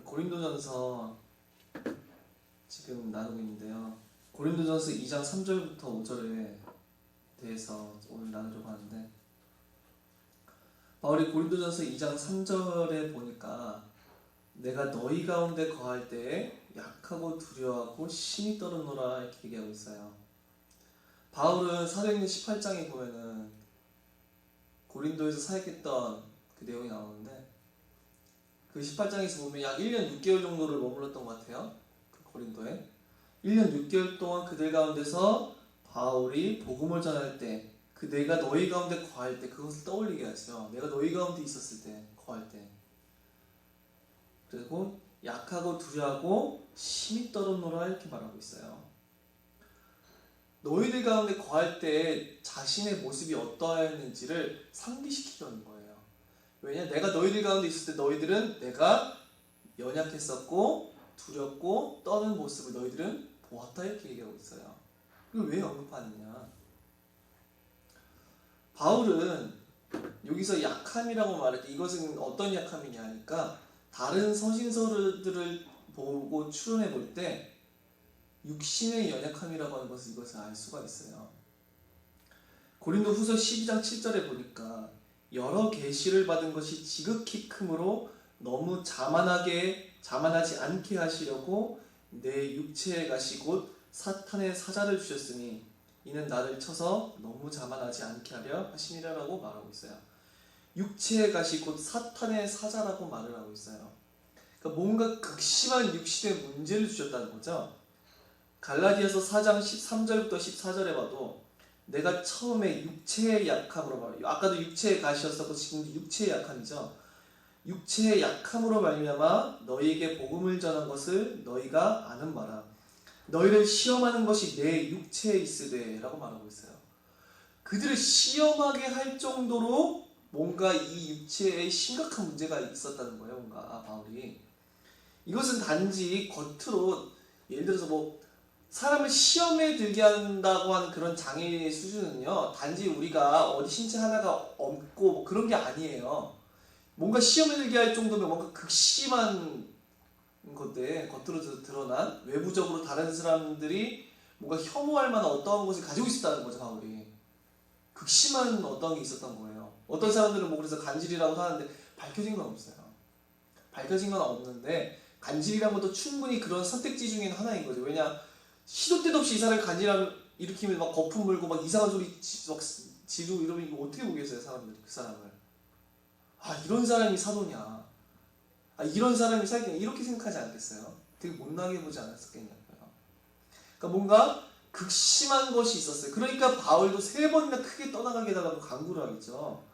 고린도전서 지금 나누고 있는데요. 고린도전서 2장 3절부터 5절에 대해서 오늘 나누려고 하는데, 바울이 고린도전서 2장 3절에 보니까 내가 너희 가운데 거할 때에 약하고 두려워하고 심히 떨었노라 이렇게 얘기하고 있어요. 바울은 사도행전 18장에 보면은 고린도에서 사역했던 그 내용이 나오는데, 그 18장에서 보면 약 1년 6개월 정도를 머물렀던 것 같아요. 그 고린도에 1년 6개월 동안 그들 가운데서 바울이 복음을 전할 때, 그 내가 너희 가운데 거할 때 그것을 떠올리게 하죠. 내가 너희 가운데 있었을 때, 거할 때. 그리고 약하고 두려워하고 심히 떨었노라 이렇게 말하고 있어요. 너희들 가운데 거할 때 자신의 모습이 어떠했는지를 상기시키려는 거예요. 왜냐? 내가 너희들 가운데 있을 때 너희들은 내가 연약했었고 두렵고 떠는 모습을 너희들은 보았다 이렇게 얘기하고 있어요. 이걸 왜 언급하느냐? 바울은 여기서 약함이라고 말할 때 이것은 어떤 약함이냐 하니까, 다른 서신서들을 보고 추론해 볼 때 육신의 연약함이라고 하는 것을 이것을 알 수가 있어요. 고린도 후서 12장 7절에 보니까 여러 계시를 받은 것이 지극히 크므로 너무 자만하지 않게 하시려고 내 육체에 가시 곧 사탄의 사자를 주셨으니 이는 나를 쳐서 너무 자만하지 않게 하려 하심이라고 말하고 있어요. 육체에 가시 곧 사탄의 사자라고 말을 하고 있어요. 그러니까 뭔가 극심한 육신의 문제를 주셨다는 거죠. 갈라디아서 4장 13절부터 14절에 봐도 내가 처음에 육체의 약함으로 말해요. 아까도 육체의 가시였었고 지금도 육체의 약함이죠. 육체의 약함으로 말미암아 너희에게 복음을 전한 것을 너희가 아는 바라. 너희를 시험하는 것이 내 육체에 있으되 라고 말하고 있어요. 그들을 시험하게 할 정도로 뭔가 이 육체에 심각한 문제가 있었다는 거예요. 뭔가 바울이. 이것은 단지 겉으로, 예를 들어서 사람을 시험에 들게 한다고 하는 그런 장애의 수준은요, 단지 우리가 어디 신체 하나가 없고 그런 게 아니에요. 뭔가 시험에 들게 할 정도면 뭔가 극심한 건데, 겉으로 드러난 외부적으로 다른 사람들이 뭔가 혐오할 만한 어떠한 것을 가지고 있었다는 거죠. 바울이 극심한 어떤 게 있었던 거예요. 어떤 사람들은 그래서 간질이라고 하는데 밝혀진 건 없어요. 밝혀진 건 없는데 간질이란 것도 충분히 그런 선택지 중에 하나인 거죠. 왜냐, 시도 때도 없이 이 사람을 간질함 일으키면 막 거품 물고 막 이상한 소리 막 지르고 이러면 이거 어떻게 보겠어요, 사람들이 그 사람을. 아, 이런 사람이 사도냐, 아, 이런 사람이 사도냐, 이렇게 생각하지 않겠어요? 되게 못나게 보지 않았었겠냐고요. 그러니까 뭔가 극심한 것이 있었어요. 그러니까 바울도 3번이나 크게 떠나가게 해달라고 간구를 하겠죠.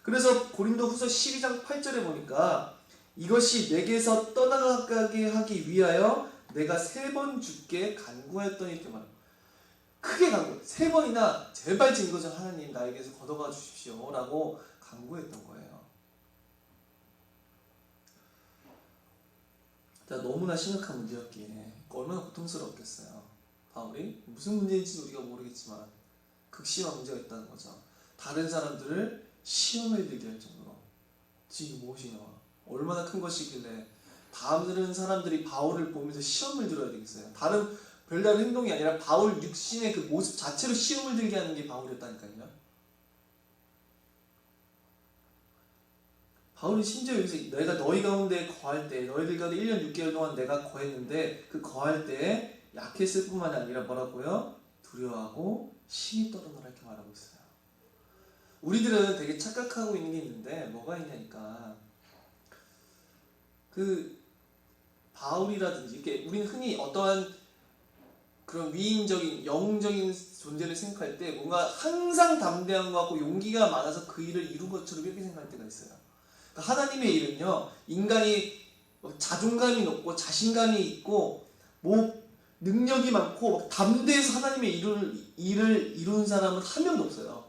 그래서 고린도 후서 12장 8절에 보니까 이것이 내게서 떠나가게 하기 위하여 내가 3번 주께 간구했더니 이렇게 말합니다. 크게 간구, 3번이나 제발 증거 좀 하나님 나에게서 걷어가 주십시오 라고 간구했던 거예요. 너무나 심각한 문제였기에 얼마나 고통스러웠겠어요. 바울이 무슨 문제인지 우리가 모르겠지만 극심한 문제가 있다는 거죠. 다른 사람들을 시험에 들게 할 정도로. 지금 무엇이냐, 얼마나 큰 것이길래 다른 사람들이 바울을 보면서 시험을 들어야 되겠어요. 별다른 행동이 아니라 바울 육신의 그 모습 자체로 시험을 들게 하는 게 바울이었다니까요. 바울이 심지어 여기서 내가 너희 가운데 거할 때, 너희들 가운데 1년 6개월 동안 내가 거했는데 그 거할 때에 약했을 뿐만 아니라 뭐라고요? 두려워하고 심히 떨어노라 이렇게 말하고 있어요. 우리들은 되게 착각하고 있는 게 있는데 뭐가 있냐니까, 그 바울이라든지 이렇게 우리는 흔히 어떠한 그런 위인적인 영웅적인 존재를 생각할 때 뭔가 항상 담대한 것 같고 용기가 많아서 그 일을 이룬 것처럼 이렇게 생각할 때가 있어요. 그러니까 하나님의 일은요, 인간이 자존감이 높고 자신감이 있고 능력이 많고 담대해서 하나님의 일을 이룬 사람은 한 명도 없어요.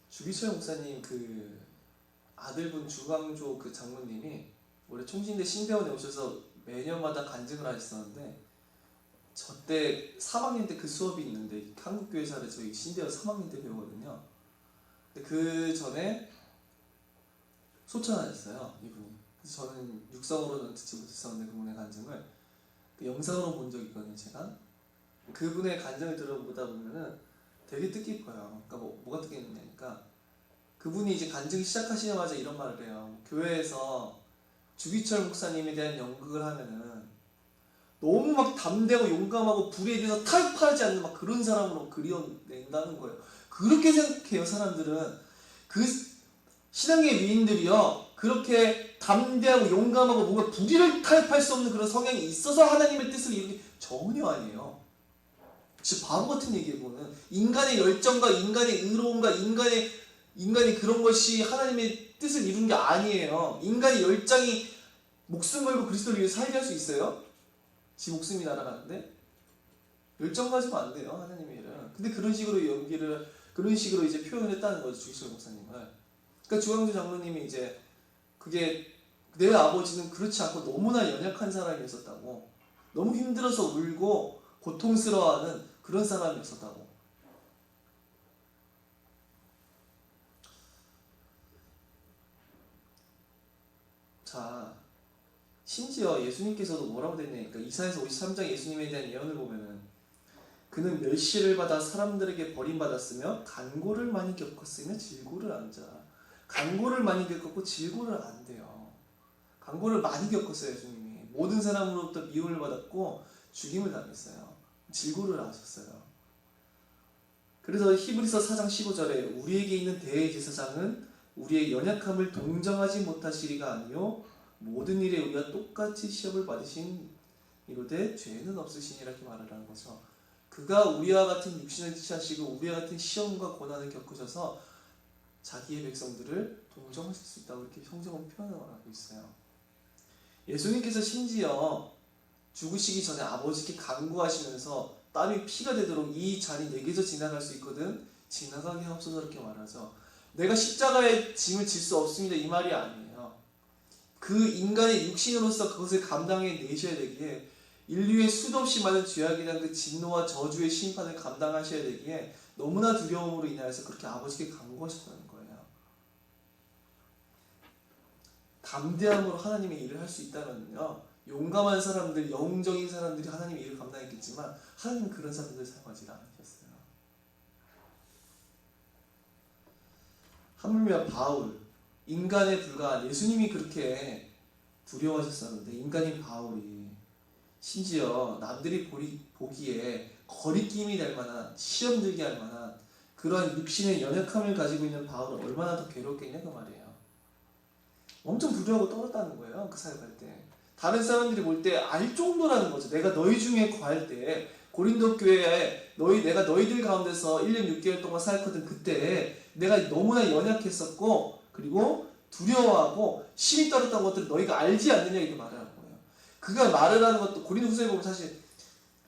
주기철 목사님 그 아들분 주광조 그 장모님이 원래 총신대 신대원에 오셔서 매년마다 간증을 하셨었는데, 저 때 3학년 때 그 수업이 있는데 한국교회사를 저희 신대원 3학년 때 배우거든요. 근데 그 전에 소천하셨어요, 이분이. 그래서 저는 육성으로는 듣지 못했었는데 그분의 간증을 그 영상으로 본 적이 있거든요, 제가. 그분의 간증을 들어보다 보면은 되게 뜻깊어요. 그러니까 뭐가 뜻깊냐니까 그분이 이제 간증 시작하시자마자 이런 말을 해요. 교회에서 주기철 목사님에 대한 연극을 하면은 너무 막 담대하고 용감하고 불에 대해서 타협하지 않는 막 그런 사람으로 그려낸다는 거예요. 그렇게 생각해요, 사람들은. 그 신앙의 위인들이요, 그렇게 담대하고 용감하고 뭔가 불의를 타협할 수 없는 그런 성향이 있어서 하나님의 뜻을 이루는 게 전혀 아니에요. 진짜 바보 같은 얘기고는 인간의 열정과 인간의 의로움과 인간이 그런 것이 하나님의 뜻을 이룬 게 아니에요. 인간의 열정이 목숨 걸고 그리스도를 위해 살게 할 수 있어요? 지 목숨이 날아가는데 열정 가지고 안 돼요, 하나님의 일은. 근데 그런 식으로 연기를 그런 식으로 이제 표현을 했다는 거죠, 주기철 목사님을. 그러니까 주광주 장로님이 이제 그게 내 아버지는 그렇지 않고 너무나 연약한 사람이었었다고, 너무 힘들어서 울고 고통스러워하는 그런 사람이었었다고. 자, 심지어 예수님께서도 뭐라고 됐냐니까 이사야서 53장 예수님에 대한 예언을 보면은 그는 멸시를 받아 사람들에게 버림받았으며 간고를 많이 겪었으며 질고를 안 자. 간고를 많이 겪었고 질고를 안 돼요. 간고를 많이 겪었어요, 예수님이. 모든 사람으로부터 미움을 받았고 죽임을 당했어요. 질고를 하셨어요. 그래서 히브리서 4장 15절에 우리에게 있는 대제사장은 우리의 연약함을 동정하지 못하시리가 아니요 모든 일에 우리가 똑같이 시험을 받으신 이로되 죄는 없으시니라 이렇게 말을 하는 거죠. 그가 우리와 같은 육신을 취하시고 우리와 같은 시험과 고난을 겪으셔서 자기의 백성들을 동정하실 수 있다고 이렇게 성경은 표현을 하고 있어요. 예수님께서 심지어 죽으시기 전에 아버지께 간구하시면서 땀이 피가 되도록 이 잔이 내게서 지나갈 수 있거든 지나가게 하옵소서 이렇게 말하죠. 내가 십자가의 짐을 질 수 없습니다 이 말이 아니에요. 그 인간의 육신으로서 그것을 감당해 내셔야 되기에 인류의 수도 없이 많은 죄악에 대한 그 진노와 저주의 심판을 감당하셔야 되기에 너무나 두려움으로 인하여서 그렇게 아버지께 간구하셨다는 거예요. 담대함으로 하나님의 일을 할 수 있다면요, 용감한 사람들, 영웅적인 사람들이 하나님의 일을 감당했겠지만 하나님은 그런 사람들을 사용하지 않으셨어요. 하물며 바울, 인간에 불과한 예수님이 그렇게 두려워하셨었는데 인간인 바울이 심지어 남들이 보기에 거리낌이 될 만한, 시험 들게 할 만한 그러한 육신의 연약함을 가지고 있는 바울은 얼마나 더 괴롭겠냐 그 말이에요. 엄청 두려워하고 떨었다는 거예요, 그 사역할 때. 다른 사람들이 볼 때 알 정도라는 거죠. 내가 너희 중에 거할 때 고린도 교회에 내가 너희들 가운데서 1년 6개월 동안 사역하던 그때 내가 너무나 연약했었고 그리고 두려워하고 심히 떨었던 것들을 너희가 알지 않느냐 이렇게 말하는 거예요. 그가 말을 하는 것도 고린도후서에 보면 사실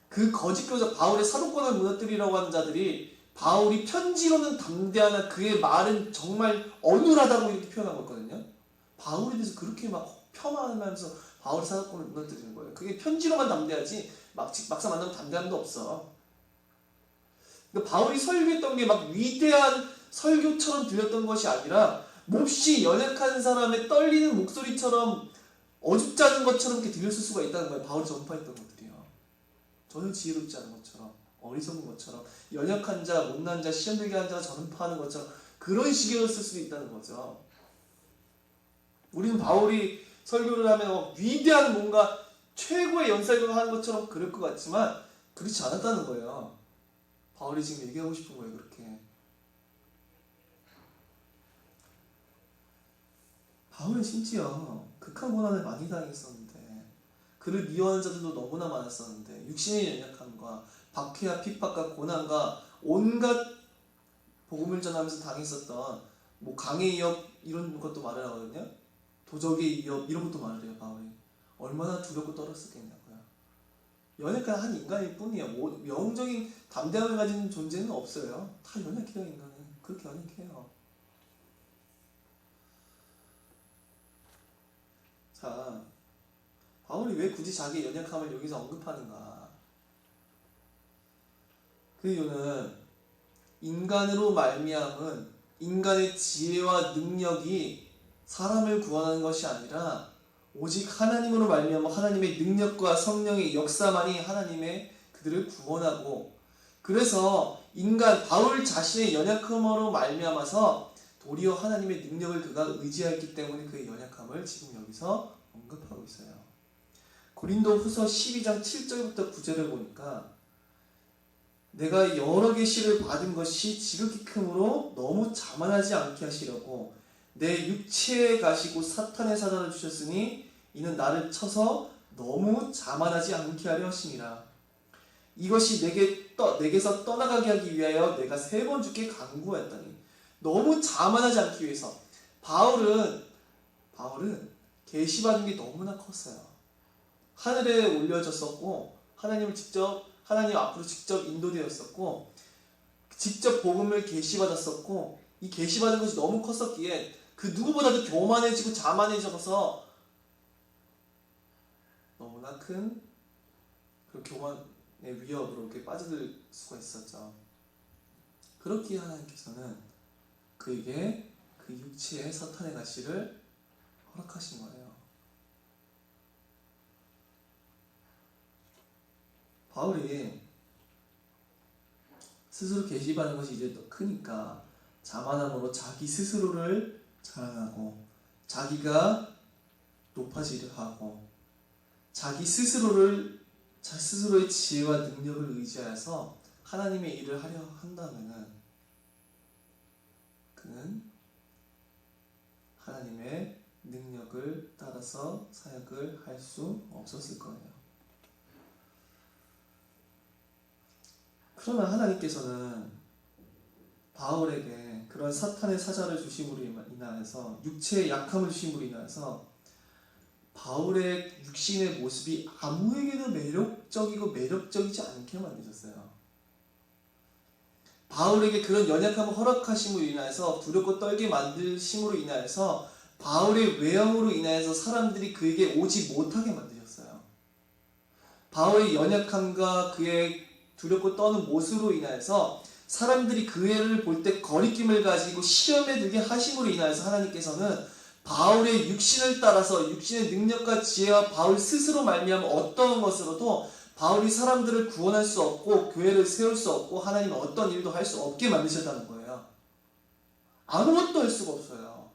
그 거짓 교사 바울의 사도권을 무너뜨리려고 하는 자들이 바울이 편지로는 담대하나 그의 말은 정말 어눌하다고 이렇게 표현한 거거든요. 바울에 대해서 그렇게 막 폄하하면서 바울의 사도권을 무너뜨리는 거예요. 그게 편지로만 담대하지 막상 만나면 담대함도 없어. 그러니까 바울이 설교했던 게 막 위대한 설교처럼 들렸던 것이 아니라 몹시 연약한 사람의 떨리는 목소리처럼 어줍지 않은 것처럼 이렇게 들렸을 수가 있다는 거예요. 바울이 전파했던 것들이요. 전혀 지혜롭지 않은 것처럼, 어리석은 것처럼, 연약한 자, 못난 자, 시험 들게 하는 자가 전파하는 것처럼 그런 식이었을 수도 있다는 거죠. 우리는 바울이 설교를 하면 위대한 뭔가 최고의 연설을 하는 것처럼 그럴 것 같지만 그렇지 않았다는 거예요. 바울이 지금 얘기하고 싶은 거예요, 그렇게. 바울은 심지어 극한 고난을 많이 당했었는데 그를 미워하는 자들도 너무나 많았었는데 육신의 연약함과 박해와 핍박과 고난과 온갖 복음을 전하면서 당했었던 뭐 강의 위협 이런 것도 말을 하거든요. 도적의 위협 이런 것도 말을 해요. 바울이 얼마나 두렵고 떨었었겠냐고요. 연약한 한 인간일 뿐이에요. 영적인 담대함을 가진 존재는 없어요. 다 연약해요. 인간은 그렇게 연약해요. 자, 바울이 왜 굳이 자기의 연약함을 여기서 언급하는가? 그 이유는 인간으로 말미암은 인간의 지혜와 능력이 사람을 구원하는 것이 아니라 오직 하나님으로 말미암아 하나님의 능력과 성령의 역사만이 하나님의 그들을 구원하고, 그래서 바울 자신의 연약함으로 말미암아서 도리어 하나님의 능력을 그가 의지했기 때문에 그의 연약함을 지금 여기서 언급하고 있어요. 고린도후서 12장 7절부터 9절을 보니까 내가 여러 계시를 받은 것이 지극히 크므로 너무 자만하지 않게 하시려고 내 육체에 가시고 사탄의 사자를 주셨으니 이는 나를 쳐서 너무 자만하지 않게 하려 하심이라. 이것이 내게서 떠나가게 하기 위하여 내가 3번 주께 간구하였더니. 너무 자만하지 않기 위해서. 바울은 계시받은 게 너무나 컸어요. 하늘에 올려졌었고 하나님 앞으로 직접 인도되었었고 직접 복음을 계시받았었고, 이 계시받은 것이 너무 컸었기에 그 누구보다도 교만해지고 자만해져서 너무나 큰 그 교만의 위협으로 이렇게 빠져들 수가 있었죠. 그렇기에 하나님께서는 그에게 그 육체의 사탄의 가시를 허락하신 거예요. 바울이 스스로 계시받는 것이 이제 더 크니까 자만함으로 자기 스스로를 자랑하고 자기가 높아지려 하고 자기 스스로의 지혜와 능력을 의지하여서 하나님의 일을 하려 한다면은 그는 하나님의 능력을 따라서 사역을 할 수 없었을 거예요. 그러나 하나님께서는 바울에게 그런 사탄의 사자를 주심으로 인하여서 육체의 약함을 주심으로 인하여서 바울의 육신의 모습이 아무에게도 매력적이지 않게 만드셨어요. 바울에게 그런 연약함을 허락하심으로 인하여서 두렵고 떨게 만드심으로 인하여서 바울의 외형으로 인하여서 사람들이 그에게 오지 못하게 만드셨어요. 바울의 연약함과 그의 두렵고 떠는 모습으로 인하여서 사람들이 그 애를 볼 때 거리낌을 가지고 시험에 들게 하심으로 인하여서 하나님께서는 바울의 육신을 따라서 육신의 능력과 지혜와 바울 스스로 말미암아 어떤 것으로도 바울이 사람들을 구원할 수 없고 교회를 세울 수 없고 하나님 어떤 일도 할 수 없게 만드셨다는 거예요. 아무것도 할 수가 없어요.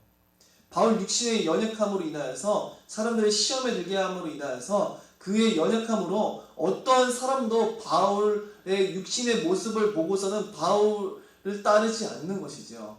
바울 육신의 연약함으로 인하여서 사람들의 시험에 들게 함으로 인하여서 그의 연약함으로 어떠한 사람도 바울의 육신의 모습을 보고서는 바울을 따르지 않는 것이죠.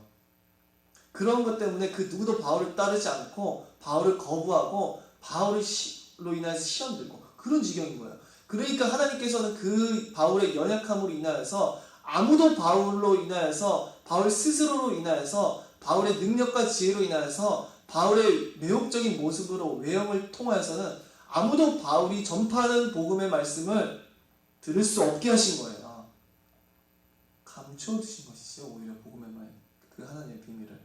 그런 것 때문에 그 누구도 바울을 따르지 않고 바울을 거부하고 바울로 인해서 시험 들고 그런 지경인 거예요. 그러니까 하나님께서는 그 바울의 연약함으로 인하여서 아무도 바울로 인하여서 바울 스스로로 인하여서 바울의 능력과 지혜로 인하여서 바울의 매혹적인 모습으로 외형을 통하여서는 아무도 바울이 전파하는 복음의 말씀을 들을 수 없게 하신 거예요. 감추어 두신 것이죠. 오히려 복음의 그 하나님의 비밀을.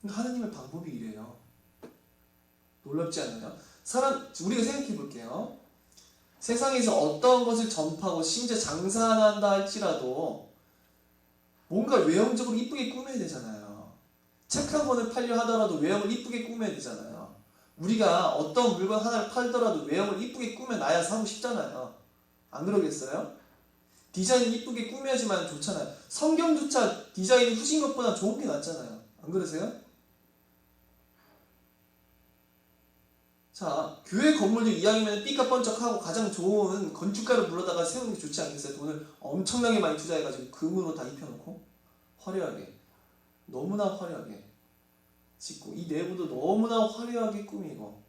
하나님의 방법이 이래요. 놀랍지 않나요? 우리가 생각해 볼게요. 세상에서 어떤 것을 전파하고 심지어 장사한다 할지라도 뭔가 외형적으로 이쁘게 꾸며야 되잖아요. 책 한 권을 팔려 하더라도 외형을 이쁘게 꾸며야 되잖아요. 우리가 어떤 물건 하나를 팔더라도 외형을 이쁘게 꾸며놔야 사고 싶잖아요. 안 그러겠어요? 디자인 이쁘게 꾸며야지만 좋잖아요. 성경조차 디자인이 후진 것보다 좋은 게 낫잖아요. 안 그러세요? 자, 교회 건물들 이왕이면 삐까뻔쩍하고 가장 좋은 건축가를 불러다가 세우는 게 좋지 않겠어요? 돈을 엄청나게 많이 투자해가지고 금으로 다 입혀놓고 화려하게, 너무나 화려하게 짓고 이 내부도 너무나 화려하게 꾸미고,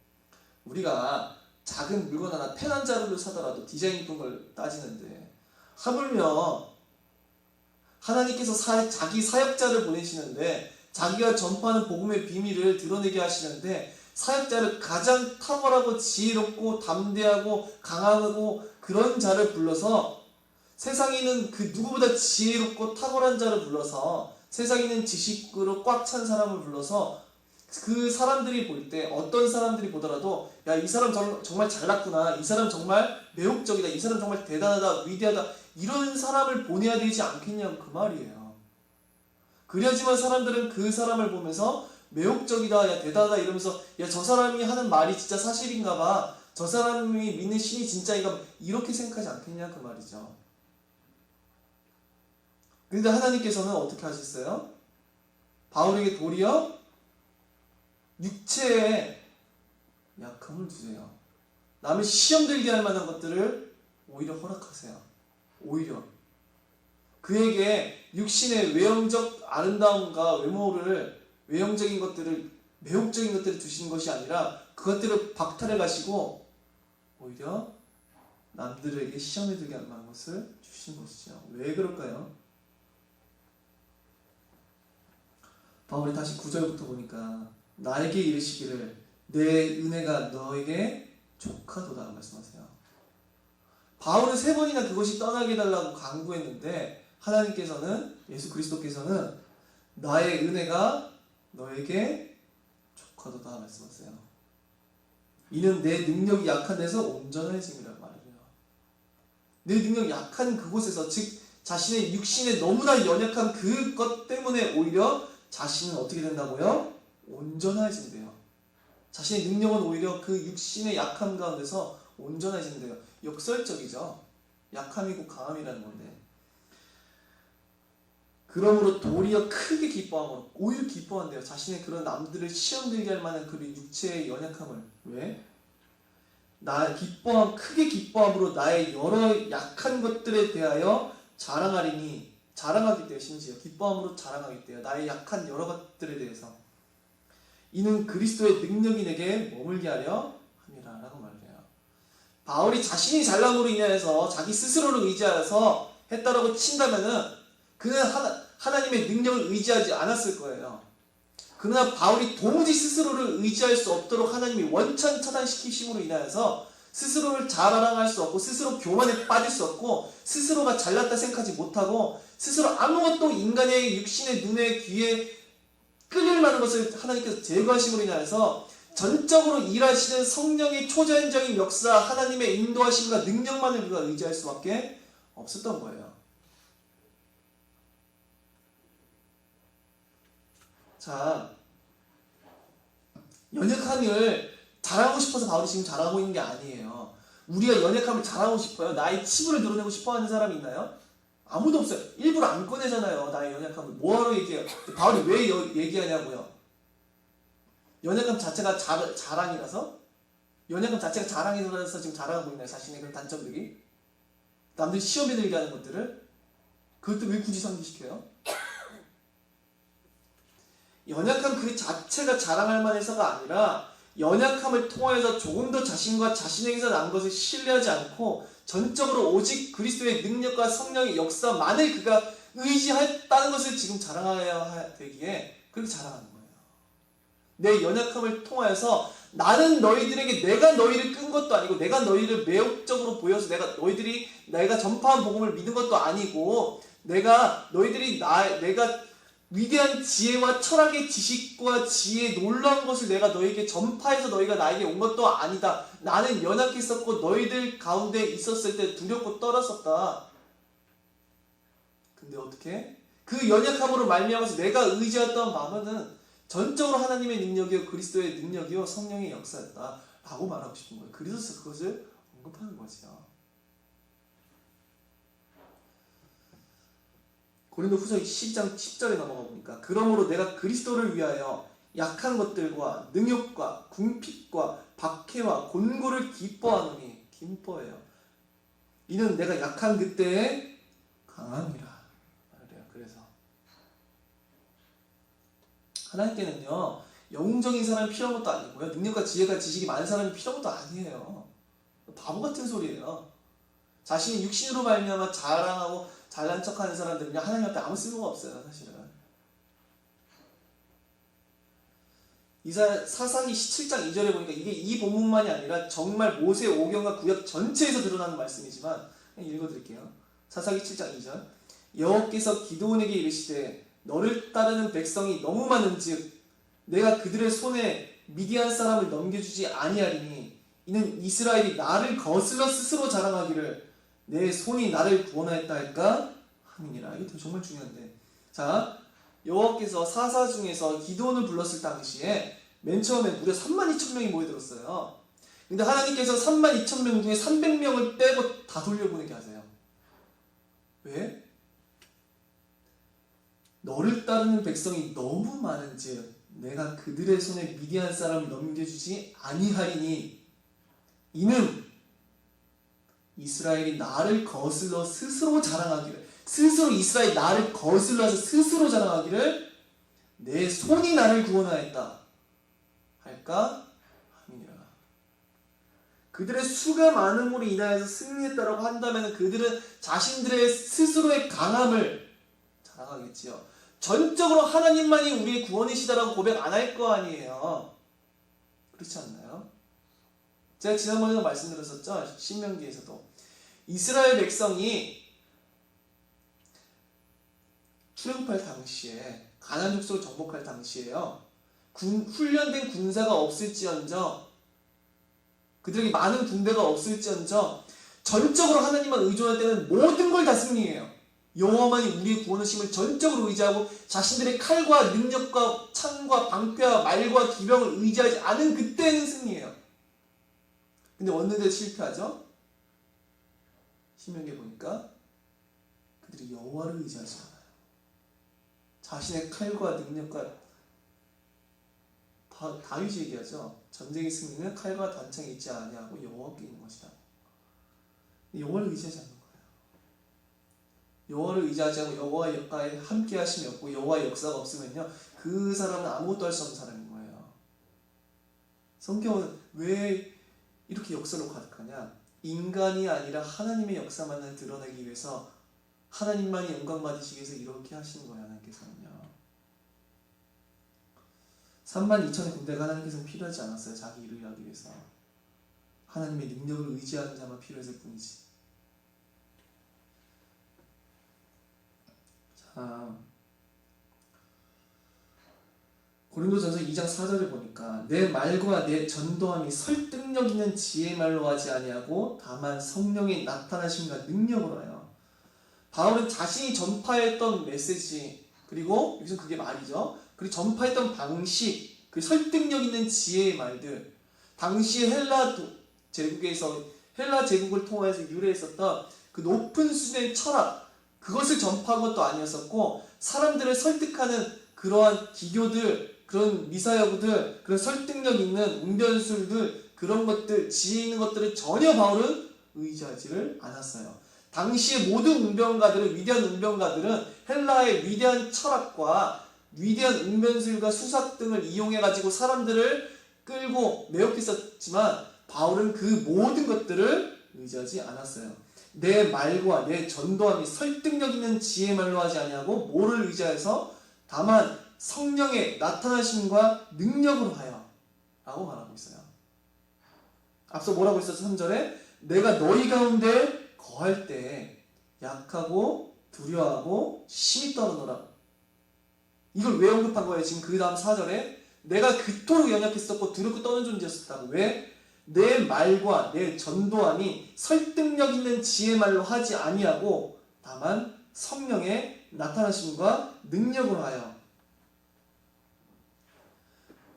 우리가 작은 물건 하나 펜 한 자루를 사더라도 디자인 이쁜 걸 따지는데 하물며 하나님께서 자기 사역자를 보내시는데 자기가 전파하는 복음의 비밀을 드러내게 하시는데 사역자를 가장 탁월하고 지혜롭고 담대하고 강하고 그런 자를 불러서, 세상에 있는 그 누구보다 지혜롭고 탁월한 자를 불러서 세상에 있는 지식으로 꽉 찬 사람을 불러서 그 사람들이 볼 때, 어떤 사람들이 보더라도 야, 이 사람 정말 잘났구나, 이 사람 정말 매혹적이다, 이 사람 정말 대단하다, 위대하다, 이런 사람을 보내야 되지 않겠냐고 그 말이에요. 그래야지만 사람들은 그 사람을 보면서 매혹적이다, 야 대단하다 이러면서 야 저 사람이 하는 말이 진짜 사실인가 봐, 저 사람이 믿는 신이 진짜인가 봐, 이렇게 생각하지 않겠냐 그 말이죠. 근데 하나님께서는 어떻게 하셨어요? 바울에게 도리어 육체에 약함을 주세요. 남을 시험 들게 할 만한 것들을 오히려 허락하세요. 오히려 그에게 육신의 외형적 아름다움과 외형적인 것들을, 매혹적인 것들을 주시는 것이 아니라 그것들을 박탈해 가시고 오히려 남들에게 시험에 들게 할 만한 것을 주신 것이죠. 왜 그럴까요? 바울이 다시 9절부터 보니까 나에게 이르시기를 내 은혜가 너에게 족하도다 말씀하세요. 바울은 3번이나 그것이 떠나게 해달라고 간구했는데 하나님께서는, 예수 그리스도께서는 나의 은혜가 너에게 족하도다 말씀하세요. 이는 내 능력이 약한 데서 온전해짐이라고 말해요. 내 능력이 약한 그곳에서, 즉 자신의 육신에 너무나 연약한 그것 때문에 오히려 자신은 어떻게 된다고요? 온전해진대요. 자신의 능력은 오히려 그 육신의 약함 가운데서 온전해진대요. 역설적이죠. 약함이고 강함이라는 건데. 그러므로 도리어 크게 기뻐함으로, 오히려 기뻐한대요. 자신의 그런 남들을 시험 들게 할 만한 그 육체의 연약함을. 왜? 크게 기뻐함으로 나의 여러 약한 것들에 대하여 자랑하리니, 자랑하기 때문에, 심지어 기뻐함으로 자랑하기 때문에 나의 약한 여러 것들에 대해서 이는 그리스도의 능력이 내게 머물게 하려 함이라 라고 말해요. 바울이 자신이 잘남으로 인하여서 자기 스스로를 의지하여서 했다라고 친다면은 그는 하나님의 능력을 의지하지 않았을 거예요. 그러나 바울이 도무지 스스로를 의지할 수 없도록 하나님이 원천 차단시키심으로 인하여서 스스로를 자랑할 수 없고, 스스로 교만에 빠질 수 없고, 스스로가 잘났다 생각하지 못하고, 스스로 아무것도 인간의 육신의 눈에 귀에 끌릴 만한 것을 하나님께서 제거하심으로 인하여서 전적으로 일하시는 성령의 초자연적인 역사, 하나님의 인도하심과 능력만을 우리가 의지할 수밖에 없었던 거예요. 자, 연약함을 자랑하고 싶어서 바울이 지금 자랑하고 있는 게 아니에요. 우리가 연약함을 자랑하고 싶어요? 나의 치부를 드러내고 싶어하는 사람이 있나요? 아무도 없어요. 일부러 안 꺼내잖아요. 나의 연약함을. 뭐하러 얘기해요? 바울이 왜 얘기하냐고요? 연약함 자체가 자랑이라서? 연약함 자체가 자랑이라서 지금 자랑하고 있나요? 자신의 그런 단점들이? 남들 시험에 들게 하는 것들을? 그것도 왜 굳이 상기시켜요? 연약함 그 자체가 자랑할 만해서가 아니라 연약함을 통하여서 조금 더 자신과 자신에게서 난 것을 신뢰하지 않고 전적으로 오직 그리스도의 능력과 성령의 역사만을 그가 의지했다는 것을 지금 자랑해야 되기에 그렇게 자랑하는 거예요. 내 연약함을 통하여서 나는 너희들에게 내가 너희를 끈 것도 아니고, 내가 너희를 매혹적으로 보여서 내가 전파한 복음을 믿은 것도 아니고, 내가 위대한 지혜와 철학의 지식과 지혜의 놀라운 것을 내가 너에게 전파해서 너희가 나에게 온 것도 아니다. 나는 연약했었고 너희들 가운데 있었을 때 두렵고 떨었었다. 근데 어떻게? 그 연약함으로 말미암아서 내가 의지했던 마음은 전적으로 하나님의 능력이요, 그리스도의 능력이요, 성령의 역사였다 라고 말하고 싶은 거예요. 그래서 그것을 언급하는 거죠. 고린도후서 12장 10절에 넘어가 보니까 그러므로 내가 그리스도를 위하여 약한 것들과 능욕과 궁핍과 박해와 곤고를 기뻐하노니, 기뻐해요. 이는 내가 약한 그때에 강함이라. 그래서 하나님께는요, 영웅적인 사람이 필요한 것도 아니고요, 능력과 지혜가 지식이 많은 사람이 필요한 것도 아니에요. 바보 같은 소리예요. 자신이 육신으로 말미암아 자랑하고 잘난 척하는 사람들은요, 하나님 앞에 아무 쓸모가 없어요. 사실은 사사기 17장 2절에 보니까 이게 이 본문만이 아니라 정말 모세 오경과 구약 전체에서 드러나는 말씀이지만 읽어드릴게요. 사사기 7장 2절 여호와께서 기드온에게 이르시되 너를 따르는 백성이 너무 많은즉 내가 그들의 손에 미디안 사람을 넘겨주지 아니하리니 이는 이스라엘이 나를 거슬러 스스로 자랑하기를 내 손이 나를 구원하였다 할까 함이니라. 이게 정말 중요한데, 자, 여호와께서 사사 중에서 기도원을 불렀을 당시에 맨 처음에 무려 32,000명이 모여들었어요. 근데 하나님께서 32,000명 중에 300명을 빼고 다 돌려보내게 하세요. 왜? 너를 따르는 백성이 너무 많은즉 내가 그들의 손에 미디안 사람을 넘겨주지 아니하리니 이는 이스라엘이 나를 거슬러 스스로 자랑하기를, 스스로 이스라엘이 나를 거슬러서 스스로 자랑하기를 내 손이 나를 구원하였다 할까 함이니라. 그들의 수가 많음으로 인하여서 승리했다라고 한다면 그들은 자신들의 스스로의 강함을 자랑하겠지요. 전적으로 하나님만이 우리의 구원이시다라고 고백 안 할 거 아니에요. 그렇지 않나요? 제가 지난번에도 말씀드렸었죠. 신명기에서도 이스라엘 백성이 출애굽할 당시에 가나안 족속을 정복할 당시에요. 훈련된 군사가 없을지언정, 그들에게 많은 군대가 없을지언정 전적으로 하나님만 의존할 때는 모든 걸 다 승리해요. 여호와만이 우리의 구원하심을 전적으로 의지하고 자신들의 칼과 능력과 창과 방패와 말과 기병을 의지하지 않은 그때는 승리해요. 근데 어느 데 실패하죠? 신명기에 보니까 그들이 여호와를 의지하지 않아요. 자신의 칼과 능력과 다윗이 얘기하죠. 전쟁의 승리는 칼과 단창에 있지 아니하고 여호와께 있는 것이다. 여호와를 의지하지 않는 거예요. 여호와를 의지하지 않고 여호와의 함께 하심이 없고 여호와의 역사가 없으면요, 그 사람은 아무것도 할 수 없는 사람인 거예요. 성경은 왜 이렇게 역사로 가득하냐? 인간이 아니라 하나님의 역사만을 드러내기 위해서, 하나님만이 영광 받으시기 위해서 이렇게 하시는 거예요. 하나님께서는요. 32,000의 군대가 하나님께서는 필요하지 않았어요. 자기 일을 하기 위해서. 하나님의 능력을 의지하는 자만 필요했을 뿐이지. 자, 고린도전서 2장 4절을 보니까 내 말과 내 전도함이 설득력 있는 지혜의 말로 하지 아니하고 다만 성령의 나타나심과 능력으로 하여. 바울은 자신이 전파했던 메시지, 그리고 여기서 그게 말이죠. 그리고 전파했던 방식, 그 설득력 있는 지혜의 말들, 당시 헬라 제국에서, 헬라 제국을 통해서 유래했었던 그 높은 수준의 철학, 그것을 전파한 것도 아니었었고, 사람들을 설득하는 그러한 기교들, 그런 미사여구들, 그런 설득력 있는 웅변술들, 그런 것들, 지혜 있는 것들을 전혀 바울은 의지하지를 않았어요. 당시의 모든 웅변가들은, 위대한 웅변가들은 헬라의 위대한 철학과 위대한 웅변술과 수사 등을 이용해가지고 사람들을 끌고 매혹했었지만 바울은 그 모든 것들을 의지하지 않았어요. 내 말과 내 전도함이 설득력 있는 지혜의 말로 하지 아니하고 뭐를 의지해서 다만 성령의 나타나심과 능력으로 하여 라고 말하고 있어요. 앞서 뭐라고 했었죠? 3절에 내가 너희 가운데 거할 때 약하고 두려워하고 심히 떨어노라. 이걸 왜 언급한 거예요? 지금 그 다음 4절에 내가 그토록 연약했었고 두렵고 떠는 존재였었다고. 왜? 내 말과 내 전도함이 설득력 있는 지혜 말로 하지 아니하고 다만 성령의 나타나심과 능력으로 하여.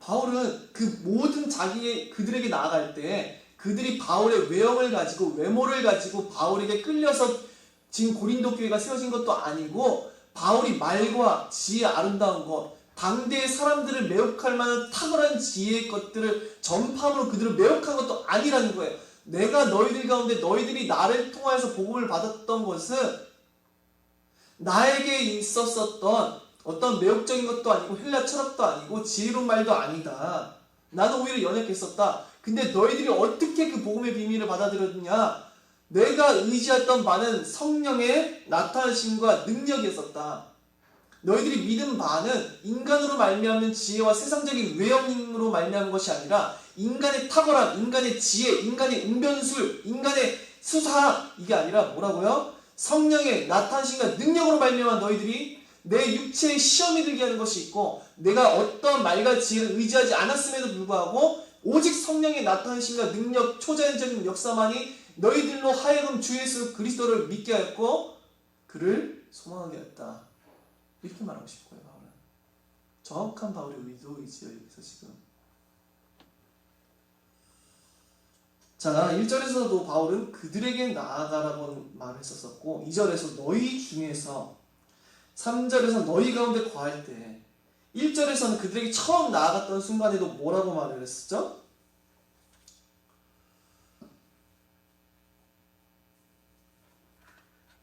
바울은 그 모든 그들에게 나아갈 때 그들이 바울의 외형을 가지고 외모를 가지고 바울에게 끌려서 지금 고린도 교회가 세워진 것도 아니고, 바울이 말과 지혜 아름다운 것, 당대의 사람들을 매혹할 만한 탁월한 지혜의 것들을 전파함으로 그들을 매혹한 것도 아니라는 거예요. 내가 너희들 가운데 너희들이 나를 통하여서 복음을 받았던 것은 나에게 있었었던 어떤 매혹적인 것도 아니고 헬라 철학도 아니고 지혜로운 말도 아니다. 나는 오히려 연약했었다. 근데 너희들이 어떻게 그 복음의 비밀을 받아들였느냐? 내가 의지했던 바는 성령의 나타나심과 능력이었었다. 너희들이 믿은 바는 인간으로 말미암는 지혜와 세상적인 외형으로 말미암은 것이 아니라 인간의 탁월함, 인간의 지혜, 인간의 웅변술, 인간의 수사학, 이게 아니라 뭐라고요? 성령의 나타나심과 능력으로 말미암아 너희들이 내 육체의 시험이 들게 하는 것이 있고, 내가 어떤 말과 지혜를 의지하지 않았음에도 불구하고 오직 성령의 나타나심과 능력, 초자연적인 역사만이 너희들로 하여금 주 예수 그리스도를 믿게 하였고 그를 소망하게 했다. 이렇게 말하고 싶어요. 바울은. 정확한 바울의 의도이지요. 여기서 지금. 자, 1절에서도 바울은 그들에게 나아가라고 말을 했었고 2절에서 너희 중에서 3절에서 너희 가운데 거할 때 1절에서는 그들에게 처음 나아갔던 순간에도 뭐라고 말을 했었죠?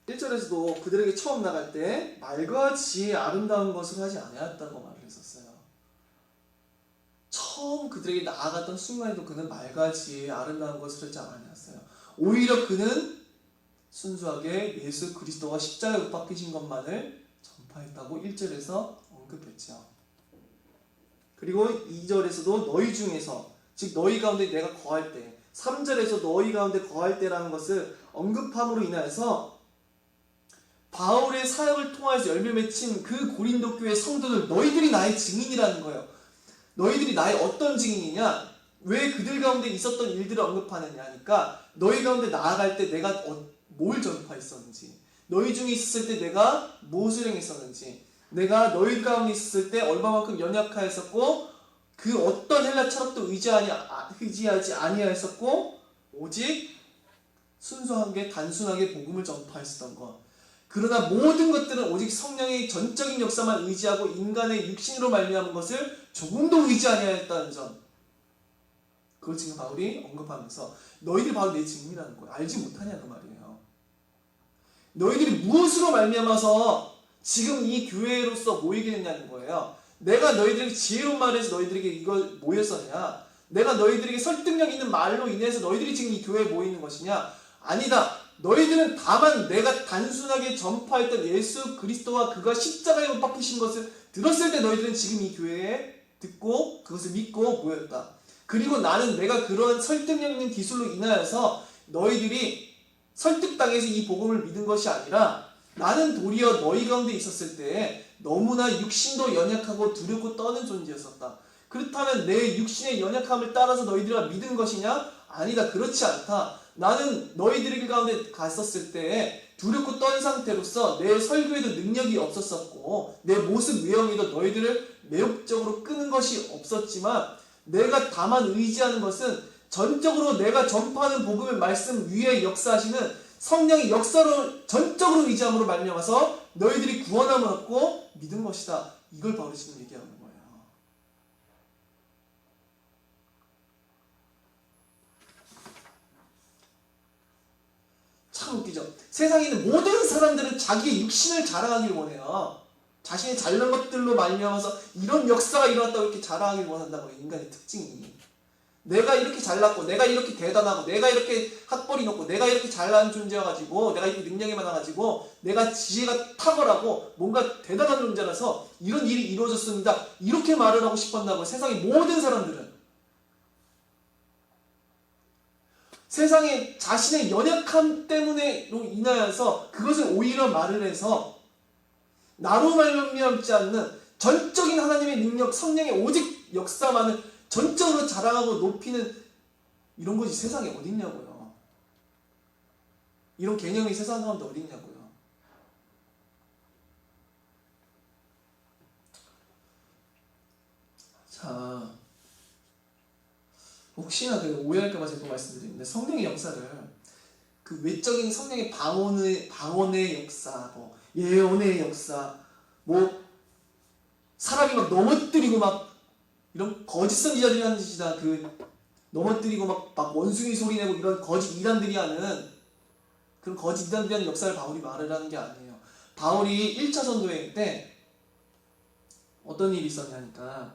1절에서도 그들에게 처음 나갈 때 말과 지혜의 아름다운 것을 하지 아니하였다고 말을 했었어요. 처음 그들에게 나아갔던 순간에도 그는 말과 지혜의 아름다운 것을 하지 아니하였어요. 오히려 그는 순수하게 예수 그리스도가 십자가에 못 박히신 것만을 전파했다고 1절에서 언급했죠. 그리고 2절에서도 너희 중에서, 즉 너희 가운데 내가 거할 때, 3절에서 너희 가운데 거할 때라는 것을 언급함으로 인하여서 바울의 사역을 통해서 열매 맺힌 그 고린도 교회 성도들, 너희들이 나의 증인이라는 거예요. 너희들이 나의 어떤 증인이냐? 왜 그들 가운데 있었던 일들을 언급하느냐 하니까 너희 가운데 나아갈 때 내가 뭘 전파했었는지, 너희 중에 있었을 때 내가 무엇을 행했었는지, 내가 너희 가운데 있었을 때 얼마만큼 연약하였었고 그 어떤 헬라 철학도 의지하지 아니하였었고 오직 순수하게 단순하게 복음을 전파했었던 것. 그러나 모든 것들은 오직 성령의 전적인 역사만 의지하고 인간의 육신으로 말미암은 것을 조금도 의지 아니하였다는 점. 그걸 지금 바울이 언급하면서 너희들이 바로 내 증인이라는 거예요. 알지 못하냐는 말이에요. 너희들이 무엇으로 말미암아서 지금 이 교회로서 모이게 됐냐는 거예요. 내가 너희들에게 지혜로운 말을 해서 너희들에게 이걸 모였었냐? 내가 너희들에게 설득력 있는 말로 인해서 너희들이 지금 이 교회에 모이는 것이냐? 아니다. 너희들은 다만 내가 단순하게 전파했던 예수 그리스도와 그가 십자가에 못 박히신 것을 들었을 때 너희들은 지금 이 교회에 듣고 그것을 믿고 모였다. 그리고 나는 내가 그러한 설득력 있는 기술로 인하여서 너희들이 설득당해서 이 복음을 믿은 것이 아니라 나는 도리어 너희 가운데 있었을 때 너무나 육신도 연약하고 두렵고 떠는 존재였었다. 그렇다면 내 육신의 연약함을 따라서 너희들이 믿은 것이냐? 아니다. 그렇지 않다. 나는 너희들 가운데 갔었을 때 두렵고 떤 상태로서 내 설교에도 능력이 없었었고 내 모습 외형에도 너희들을 매혹적으로 끄는 것이 없었지만 내가 다만 의지하는 것은 전적으로 내가 전파하는 복음의 말씀 위에 역사하시는 성령의 역사로 전적으로 의지함으로 말미암아서 너희들이 구원함을 얻고 믿은 것이다. 이걸 바울이 지금 얘기하는 거예요. 참 웃기죠. 세상에 있는 모든 사람들은 자기의 육신을 자랑하길 원해요. 자신의 잘난 것들로 말미암아서 이런 역사가 일어났다고 이렇게 자랑하길 원한다고 해요. 인간의 특징이. 내가 이렇게 잘났고 내가 이렇게 대단하고 내가 이렇게 학벌이 높고 내가 이렇게 잘난 존재여가지고 내가 이렇게 능력이 많아가지고 내가 지혜가 탁월하고 뭔가 대단한 존재라서 이런 일이 이루어졌습니다. 이렇게 말을 하고 싶었나고 세상의 모든 사람들은. 세상에 자신의 연약함 때문에로 인하여서 그것을 오히려 말을 해서 나로 말미암지 않는 전적인 하나님의 능력, 성령의 오직 역사만을 전적으로 자랑하고 높이는 이런 것이 세상에 어딨냐고요. 이런 개념이 세상 가운데 어딨냐고요. 자, 혹시나 오해할까봐 제가 말씀드리는데 성령의 역사를 그 외적인 성령의 방언의 역사, 뭐 예언의 역사, 뭐 사람이 막 넘어뜨리고 막 이런 거짓 선지자들이 하는 짓이다. 넘어뜨리고 막 원숭이 소리 내고 이런 거짓 이단들이 하는 그런 거짓 이단들이 하는 역사를 바울이 말을 하는 게 아니에요. 바울이 1차 전도여행 때 어떤 일이 있었냐니까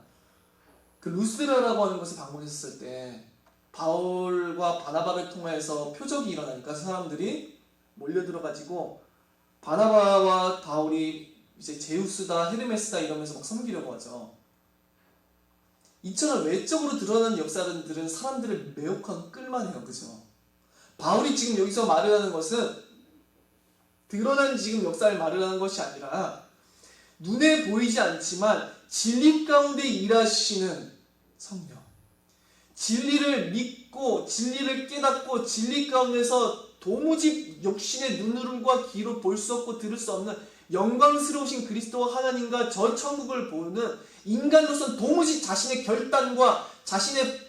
그 루스드라라고 하는 것을 방문했을 때 바울과 바나바를 통해서 표적이 일어나니까 사람들이 몰려들어가지고 바나바와 바울이 이제 제우스다 헤르메스다 이러면서 막 섬기려고 하죠. 이처럼 외적으로 드러나는 역사들은 사람들을 매혹하고 끌만해요. 그죠? 바울이 지금 여기서 말을 하는 것은 드러난 지금 역사를 말을 하는 것이 아니라 눈에 보이지 않지만 진리 가운데 일하시는 성령, 진리를 믿고 진리를 깨닫고 진리 가운데서 도무지 육신의 눈으로과 귀로 볼 수 없고 들을 수 없는 영광스러우신 그리스도와 하나님과 저 천국을 보는 인간으로서는 도무지 자신의 결단과 자신의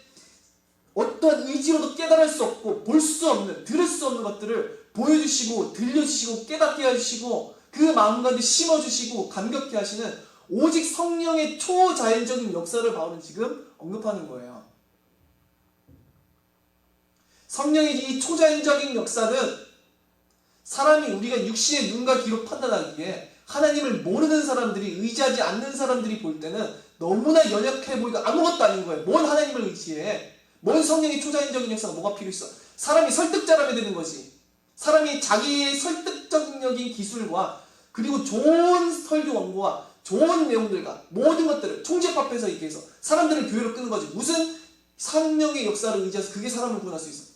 어떠한 의지로도 깨달을 수 없고 볼 수 없는, 들을 수 없는 것들을 보여주시고 들려주시고 깨닫게 해주시고 그 마음 가운데 심어주시고 감격케 하시는 오직 성령의 초자연적인 역사를 바울은 지금 언급하는 거예요. 성령의 이 초자연적인 역사는 사람이 우리가 육신의 눈과 귀로 판단하기에 하나님을 모르는 사람들이, 의지하지 않는 사람들이 볼 때는 너무나 연약해 보이고 아무것도 아닌 거예요. 뭔 하나님을 의지해? 뭔 성령의 초자연적인 역사가 뭐가 필요 있어? 사람이 설득자라면 되는 거지. 사람이 자기의 설득적인 기술과 그리고 좋은 설교 원고와 좋은 내용들과 모든 것들을 총집합해서 얘기해서 사람들을 교회로 끄는 거지. 무슨 성령의 역사를 의지해서 그게 사람을 구원할 수 있어?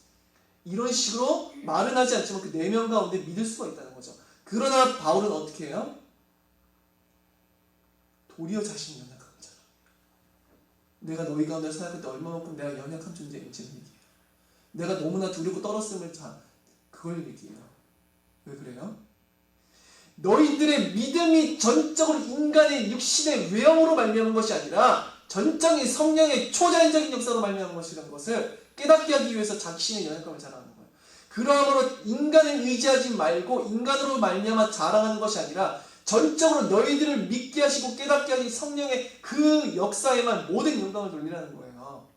이런 식으로 말은 하지 않지만 그 내면 가운데 믿을 수가 있다는 거죠. 그러나 바울은 어떻게 해요? 도리어 자신이 연약한 자라. 내가 너희 가운데 살아갈 때 얼마만큼 내가 연약한 존재인지를 얘기해요. 내가 너무나 두렵고 떨었음을 그걸 얘기해요. 왜 그래요? 너희들의 믿음이 전적으로 인간의 육신의 외형으로 말미암은 것이 아니라 전적인 성령의 초자연적인 역사로 말미암은 것이라는 것을 깨닫게 하기 위해서 자신의 연약함을 자랑하는 거예요. 그러므로 인간을 의지하지 말고 인간으로 말미암아 자랑하는 것이 아니라 전적으로 너희들을 믿게 하시고 깨닫게 하신 성령의 그 역사에만 모든 영광을 돌리라는 거예요.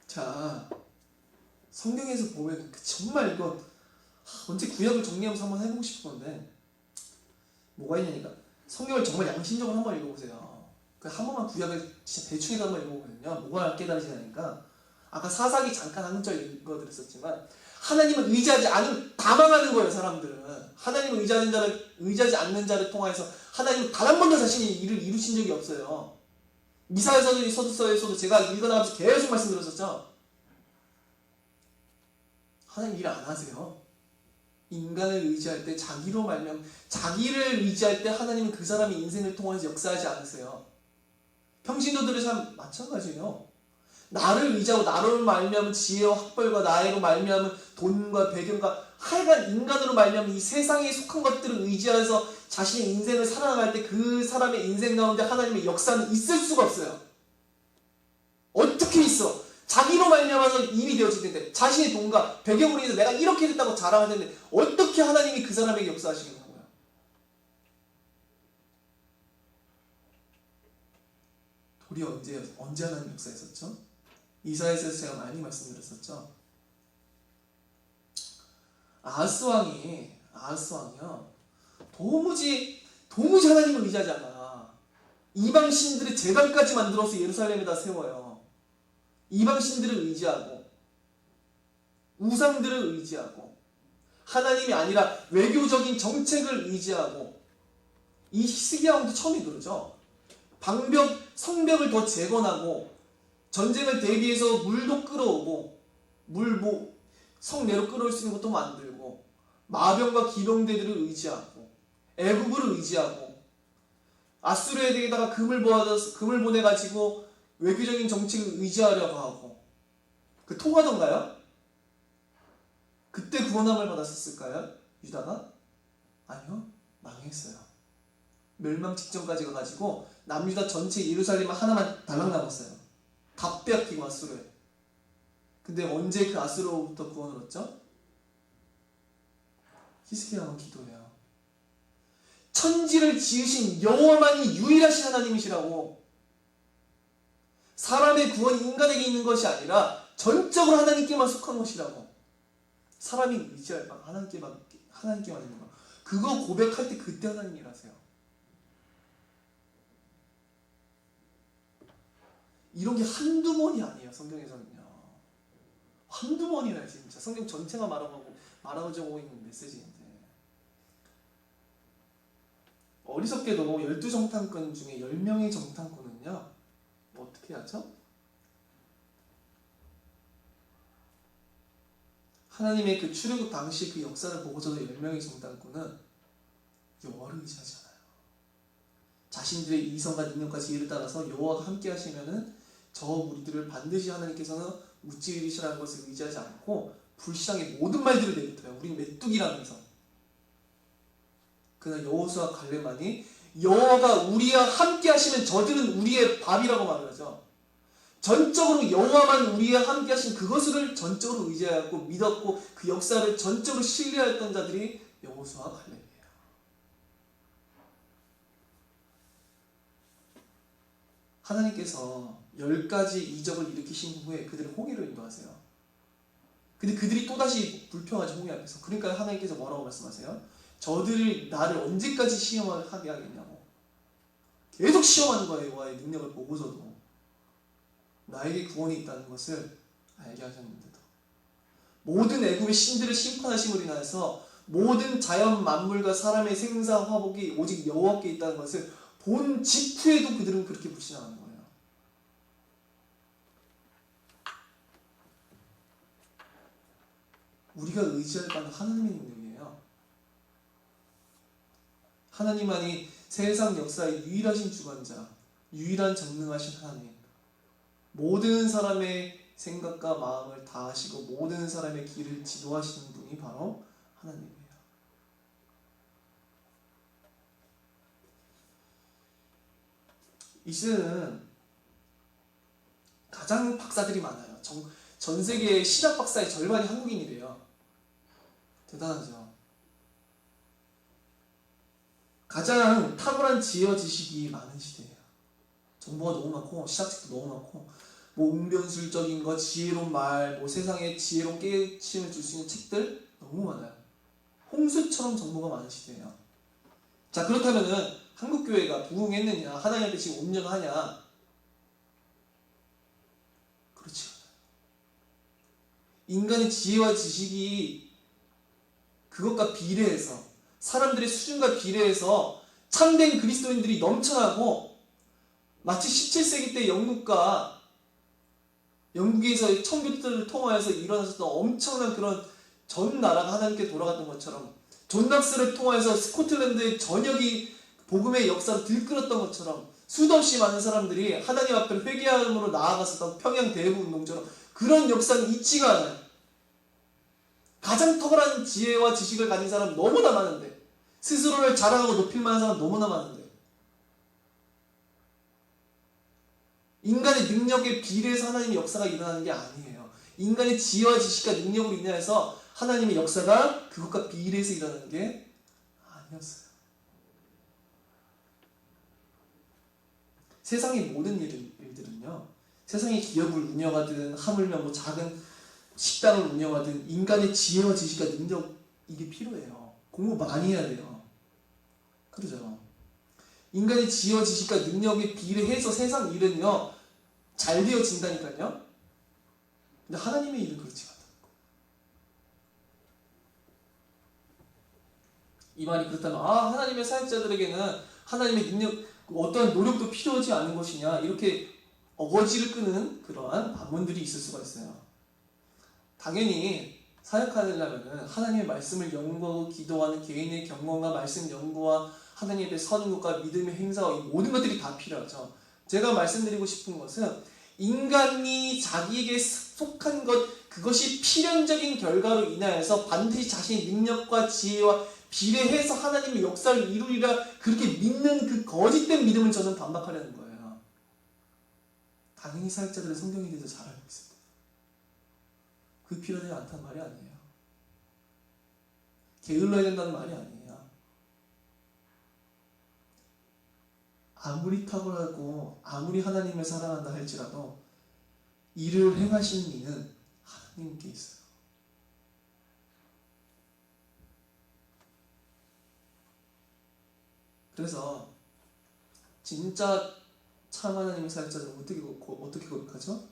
자, 성경에서 보면 정말 이거 언제 구약을 정리하면서 한번 해보고 싶었는데 뭐가 있냐니까 성경을 정말 양심적으로 한번 읽어보세요. 한 번만 구약을 진짜 대충해서 한번 읽어보면요 뭐가 깨달으시냐니까 아까 사사기 잠깐 한 절 읽어드렸었지만 하나님을 의지하지 않으면 다 망하는 거예요. 사람들은 하나님을 의지하지 않는 자를 통해서 하나님은 단 한 번도 자신이 일을 이루신 적이 없어요. 이사야서도 서두서에서도 제가 읽어나가면서 계속 말씀드렸었죠. 하나님 일 안 하세요. 인간을 의지할 때 자기로 말면 자기를 의지할 때 하나님은 그 사람의 인생을 통해서 역사하지 않으세요. 평신도들의 삶 마찬가지예요. 나를 의지하고 나로 말미암은 지혜와 학벌과 나이로 말미암은 돈과 배경과 하여간 인간으로 말미암은 이 세상에 속한 것들을 의지해서 자신의 인생을 살아나갈 때 그 사람의 인생 가운데 하나님의 역사는 있을 수가 없어요. 어떻게 있어? 자기로 말미암아서 일이 되어질 텐데 자신의 돈과 배경으로 인해서 내가 이렇게 됐다고 자랑할 텐데 어떻게 하나님이 그 사람에게 역사하시겠냐고요. 우리 언제 하나님 역사했었죠? 이사야서에서 제가 많이 말씀드렸었죠. 아하스 왕이요 도무지 하나님을 의지하지 않아. 이방 신들의 제단까지 만들어서 예루살렘에다 세워요. 이방 신들을 의지하고 우상들을 의지하고 하나님이 아니라 외교적인 정책을 의지하고 이 히스기야 왕도 처음에 그러죠. 성벽을 더 재건하고 전쟁을 대비해서 물도 끌어오고 성내로 끌어올 수 있는 것도 만들고 마병과 기병대들을 의지하고 애국을 의지하고 아수르에다가 금을 보내가지고 외교적인 정책을 의지하려고 하고 그 통하던가요? 그때 구원함을 받았었을까요? 유다가? 아니요. 망했어요. 멸망 직전까지 가가지고 남유다 전체 예루살렘 하나만 달랑 남았어요. 다 빼앗기고 아수르에. 근데 언제 그 아수르로부터 구원을 얻죠? 히스기야 왕은 기도해요. 천지를 지으신 여호와만이 유일하신 하나님이시라고. 사람의 구원이 인간에게 있는 것이 아니라 전적으로 하나님께만 속한 것이라고. 사람이 의지할 바 하나님께만 있는 거. 그거 고백할 때 그때 하나님 일하세요. 이런 게 한두 번이 아니에요. 성경에서는요. 한두 번이나 진짜 성경 전체가 말하고 있는 메시지인데 어리석게도 12정탐꾼 중에 10명의 정탐꾼은요 어떻게 하죠? 하나님의 그 출애굽 당시 그 역사를 보고서도 10명의 정탐꾼은 여호와를 의지하지 않아요. 자신들의 이성과 능력과 지혜를 따라서 여호와가 함께 하시면은 저 무리들을 반드시 하나님께서는 무찌르시라는 것을 의지하지 않고 불신앙의 모든 말들을 내뱉어요. 우린 메뚜기라면서. 그러나 여호수아 갈렙만이 여호와가 우리와 함께 하시면 저들은 우리의 밥이라고 말을 하죠. 전적으로 여호와만 우리와 함께 하신 그것을 전적으로 의지하였고 믿었고 그 역사를 전적으로 신뢰하였던 자들이 여호수아 갈렙이에요. 하나님께서 10가지 이적을 일으키신 후에 그들을 홍해로 인도하세요. 근데 그들이 또다시 불평하지 홍해 앞에서. 그러니까 하나님께서 뭐라고 말씀하세요? 저들이 나를 언제까지 시험을 하게 하겠냐고. 계속 시험하는 거예요. 여호와의 능력을 보고서도. 나에게 구원이 있다는 것을 알게 하셨는데도. 모든 애굽의 신들을 심판하심으로 인하여서 모든 자연 만물과 사람의 생사 화복이 오직 여호와께 있다는 것을 본 직후에도 그들은 그렇게 불신하는 거예요. 우리가 의지할 바는 하나님의 능력이에요. 하나님만이 세상 역사의 유일하신 주관자, 유일한 전능하신 하나님, 모든 사람의 생각과 마음을 다 아시고 모든 사람의 길을 지도하시는 분이 바로 하나님이에요. 이 시대는 가장 박사들이 많아요. 전 세계의 신학 박사의 절반이 한국인이래요. 대단하죠. 가장 탁월한 지혜와 지식이 많은 시대예요. 정보가 너무 많고 시작책도 너무 많고 뭐 웅변술적인 거, 지혜로운 말, 뭐 세상에 지혜로운 깨우침을 줄 수 있는 책들 너무 많아요. 홍수처럼 정보가 많은 시대예요. 자, 그렇다면은 한국교회가 부흥했느냐, 하나님 앞에 지금 온전하냐? 그렇지 않아요. 인간의 지혜와 지식이 그것과 비례해서, 사람들의 수준과 비례해서 참된 그리스도인들이 넘쳐나고, 마치 17세기 때 영국에서 청교도들을 통하여서 일어났었던 엄청난 그런 전 나라가 하나님께 돌아갔던 것처럼, 존 낙스를 통하여서 스코틀랜드의 전역이 복음의 역사로 들끓었던 것처럼 수도 없이 많은 사람들이 하나님 앞에 회개함으로 나아갔었던 평양 대부 운동처럼 그런 역사는 잊지가 않아요. 가장 탁월한 지혜와 지식을 가진 사람 너무나 많은데, 스스로를 자랑하고 높일 만한 사람 너무나 많은데, 인간의 능력에 비례해서 하나님의 역사가 일어나는 게 아니에요. 인간의 지혜와 지식과 능력으로 인해서 하나님의 역사가 그것과 비례해서 일어나는 게 아니었어요. 세상의 모든 일들은요, 세상의 기업을 운영하든 하물며 뭐 작은 식당을 운영하든 인간의 지혜와 지식과 능력, 이게 필요해요. 공부 많이 해야 돼요. 그러죠. 인간의 지혜와 지식과 능력에 비례해서 세상 일은요 잘 되어진다니까요. 근데 하나님의 일은 그렇지 않다. 이 말이 그렇다면 하나님의 사역자들에게는 하나님의 능력, 어떠한 노력도 필요하지 않은 것이냐, 이렇게 어거지를 끄는 그러한 반문들이 있을 수가 있어요. 당연히 사역하려면 하나님의 말씀을 연구하고 기도하는 개인의 경건과 말씀 연구와 하나님 앞에 서는 것과 믿음의 행사와 이 모든 것들이 다 필요하죠. 제가 말씀드리고 싶은 것은 인간이 자기에게 속한 것, 그것이 필연적인 결과로 인하여서 반드시 자신의 능력과 지혜와 비례해서 하나님의 역사를 이루리라 그렇게 믿는 그 거짓된 믿음을 저는 반박하려는 거예요. 당연히 사역자들은 성경에 대해서 잘 알고 있습니다. 그 필요하지 않다는 말이 아니에요. 게을러야 된다는 말이 아니에요. 아무리 탁월하고 아무리 하나님을 사랑한다 할지라도 이를 행하시는 이는 하나님께 있어요. 그래서 진짜 참 하나님의 사역자들은 어떻게 고백하죠?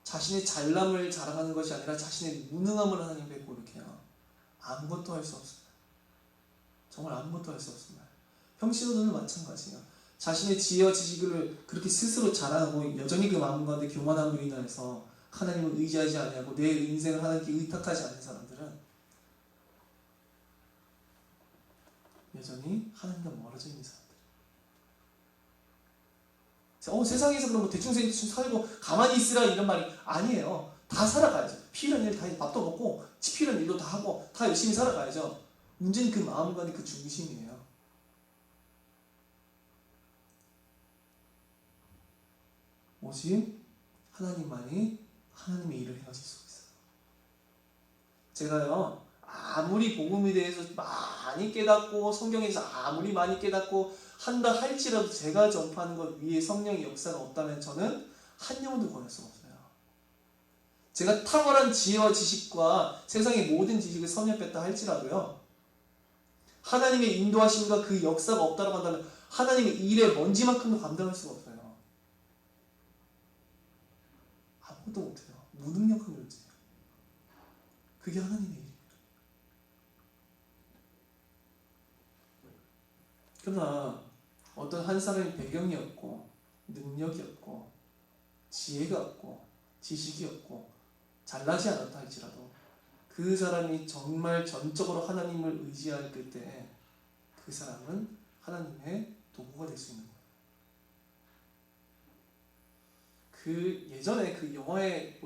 자신의 잘남을 자랑하는 것이 아니라 자신의 무능함을 하나님께 고백해요. 아무것도 할 수 없습니다. 정말 아무것도 할 수 없습니다. 평신도들은 마찬가지예요. 자신의 지혜와 지식을 그렇게 스스로 자랑하고 여전히 그 마음 가운데 교만함으로 인하여서 하나님을 의지하지 아니하고 내 인생을 하나님께 의탁하지 않는 사람들은 여전히 하나님과 멀어져 있는 사람들. 세상에서 그런 거 대충 살고 가만히 있으라 이런 말이 아니에요. 다 살아가야죠. 필요한 일 다 해, 밥도 먹고 필요한 일도 다 하고 다 열심히 살아가야죠. 문제는 그 마음관의 그 중심이에요. 오직 하나님만이 하나님의 일을 행하실 수 있어요. 제가요, 아무리 복음에 대해서 많이 깨닫고 성경에서 아무리 많이 깨닫고 한다 할지라도 제가 전파하는 것 위에 성령의 역사가 없다면 저는 한 영혼도 권할 수가 없어요. 제가 탁월한 지혜와 지식과 세상의 모든 지식을 섭렵했다 할지라도요, 하나님의 인도하심과 그 역사가 없다고 한다면 하나님의 일의 먼지만큼도 감당할 수가 없어요. 아무것도 못해요. 무능력한 존재예요. 그게 하나님의 일이에요. 그러나 어떤 한 사람의 배경이 없고 능력이 없고 지혜가 없고 지식이 없고 잘나지 않았다 할지라도 그 사람이 정말 전적으로 하나님을 의지할 때 그 사람은 하나님의 도구가 될 수 있는 거예요. 그 예전에 그 영화에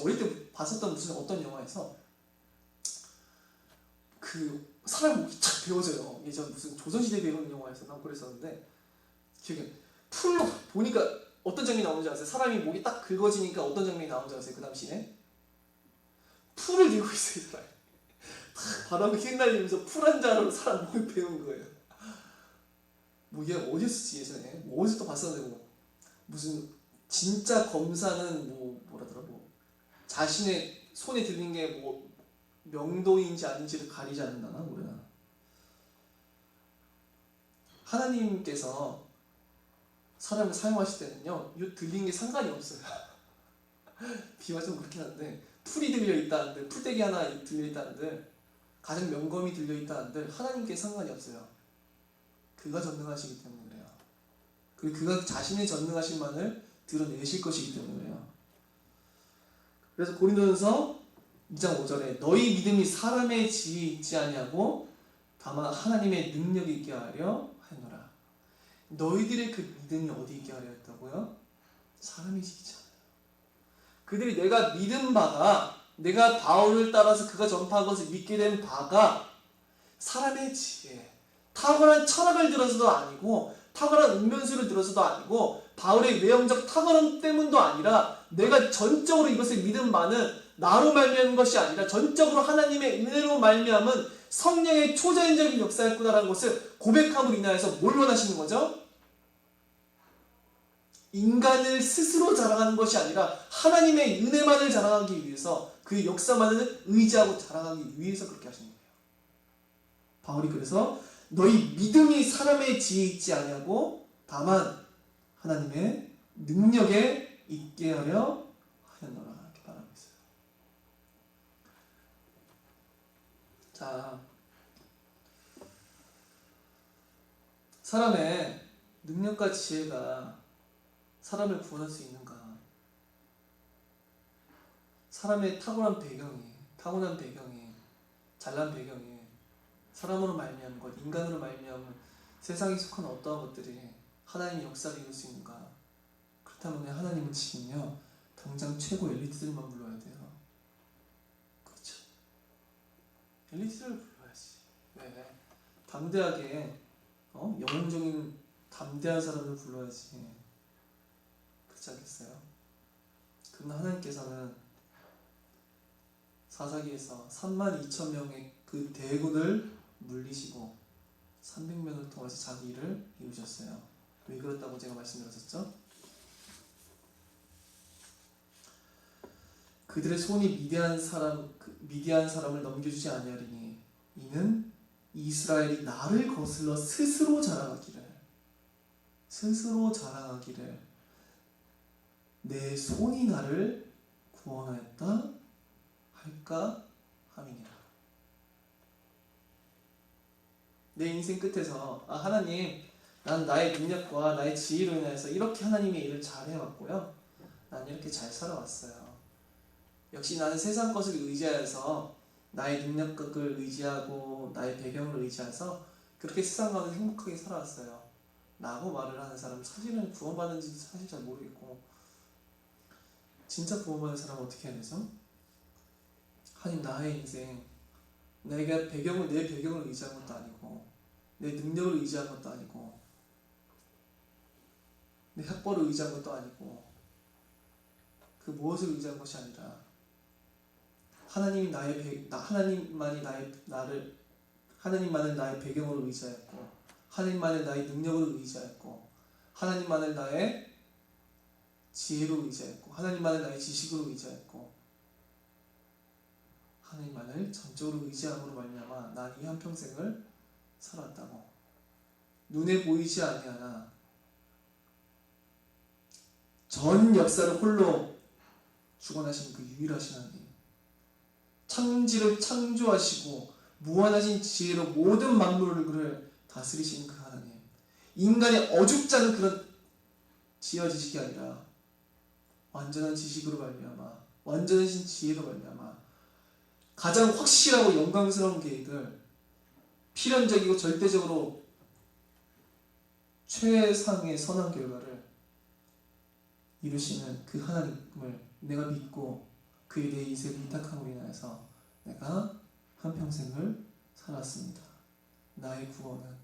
어릴 때 봤었던 무슨 어떤 영화에서 그 사람 목이 착 베어져요. 예전 무슨 조선시대 배우는 영화에서 난 그랬었는데 기억에 풀로 보니까 어떤 장면이 나오는지 아세요? 사람이 목이 딱 긁어지니까 어떤 장면이 나오는지 아세요? 그 당시에 풀을 들고 있어요. 이 사람이 바람에 휘날리면서 풀 한 자루로 사람 목을 베는 거예요. 뭐 얘 어디였었지 예전에 뭐 어디서 또 봤었는데 뭐 무슨 진짜 검사는 뭐라더라 자신의 손에 들린 게 뭐 명도인지 아닌지를 가리지 않는다나 뭐래나. 하나님께서 사람을 사용하실 때는요, 이 들린 게 상관이 없어요. 비유가 좀 그렇긴 한데 풀이 들려 있다는데 풀떼기 하나 들려 있다는데 가장 명검이 들려 있다는데 하나님께 상관이 없어요. 그가 전능하시기 때문에 그래요. 그리고 그가 자신의 전능하심만을 드러내실 것이기 때문에 그래요. 그래서 고린도전서 2장 5절에 너희 믿음이 사람의 지혜에 있지 아니하고 다만 하나님의 능력이 있게 하려 하노라. 너희들의 그 믿음이 어디 있게 하려 했다고요? 사람의 지혜지 않아요. 그들이 내가 믿은 바가 내가 바울을 따라서 그가 전파한 것을 믿게 된 바가 사람의 지혜, 탁월한 철학을 들어서도 아니고 탁월한 운면수를 들어서도 아니고 바울의 외형적 탁월함 때문도 아니라 내가 전적으로 이것을 믿은 바는 나로 말미암은 것이 아니라 전적으로 하나님의 은혜로 말미암은 성령의 초자연적인 역사였구나라는 것을 고백함으로 인하여서 뭘 원하시는 거죠? 인간을 스스로 자랑하는 것이 아니라 하나님의 은혜만을 자랑하기 위해서 그 역사만을 의지하고 자랑하기 위해서 그렇게 하시는 거예요. 바울이 그래서 너희 믿음이 사람의 지혜에 있지 아니하고 다만 하나님의 능력에 있게 하려 하였노라 이렇게 말하고 있어요. 자, 사람의 능력과 지혜가 사람을 구원할 수 있는가? 사람의 타고난 배경이, 잘난 배경이 사람으로 말미암은 것, 인간으로 말미암은 세상에 속한 어떠한 것들이 하나님의 역사를 이룰 수 있는가? 그렇다면 하나님은 지금요 당장 최고 엘리트들만 불러야 돼요. 그렇죠? 엘리트를 불러야지. 왜? 담대하게 영웅적인 담대한 사람을 불러야지. 그렇지 않겠어요? 그러나 하나님께서는 사사기에서 32,000명의 그 대군을 물리시고 300명을 통해서 자기 일을 이루셨어요. 왜 그렇다고 제가 말씀드렸었죠? 그들의 손이 미디안 사람을 넘겨주지 아니하리니 이는 이스라엘이 나를 거슬러 스스로 자랑하기를 내 손이 나를 구원하였다 할까 함이니라. 내 인생 끝에서 하나님 난 나의 능력과 나의 지혜로 인해서 이렇게 하나님의 일을 잘 해왔고요. 난 이렇게 잘 살아왔어요. 역시 나는 세상 것을 의지하여서 나의 능력을 의지하고 나의 배경을 의지해서 그렇게 세상 가운데 행복하게 살아왔어요. 라고 말을 하는 사람 사실은 구원받는지 사실 잘 모르겠고 진짜 구원받는 사람은 어떻게 해야 되죠? 하나님 나의 인생, 내가 내 배경을 의지한 것도 아니고 내 능력을 의지한 것도 아니고 내 학벌을 의지한 것도 아니고 그 무엇을 의지한 것이 아니라 하나님만을 나의 배경으로 의지하였고 하나님만을 나의 능력으로 의지하였고 하나님만을 나의 지혜로 의지하였고 하나님만을 나의 지식으로 의지하였고 하나님만을 전적으로 의지함으로 말미암아 난 이 한평생을 살았다고. 눈에 보이지 아니하나 전 역사를 홀로 주관하신 그 유일하신 하나님, 천지를 창조하시고 무한하신 지혜로 모든 만물을 다스리시는 그 하나님, 인간의 어줍지 않은 그런 지혜와 지식이 아니라 완전한 지식으로 말미암아 완전하신 지혜로 말미암아 가장 확실하고 영광스러운 계획을 필연적이고 절대적으로 최상의 선한 결과를 이루시는 그 하나님을 내가 믿고 그에 대해 인생을 위탁함으로 인하여서 내가 한평생을 살았습니다. 나의 구원은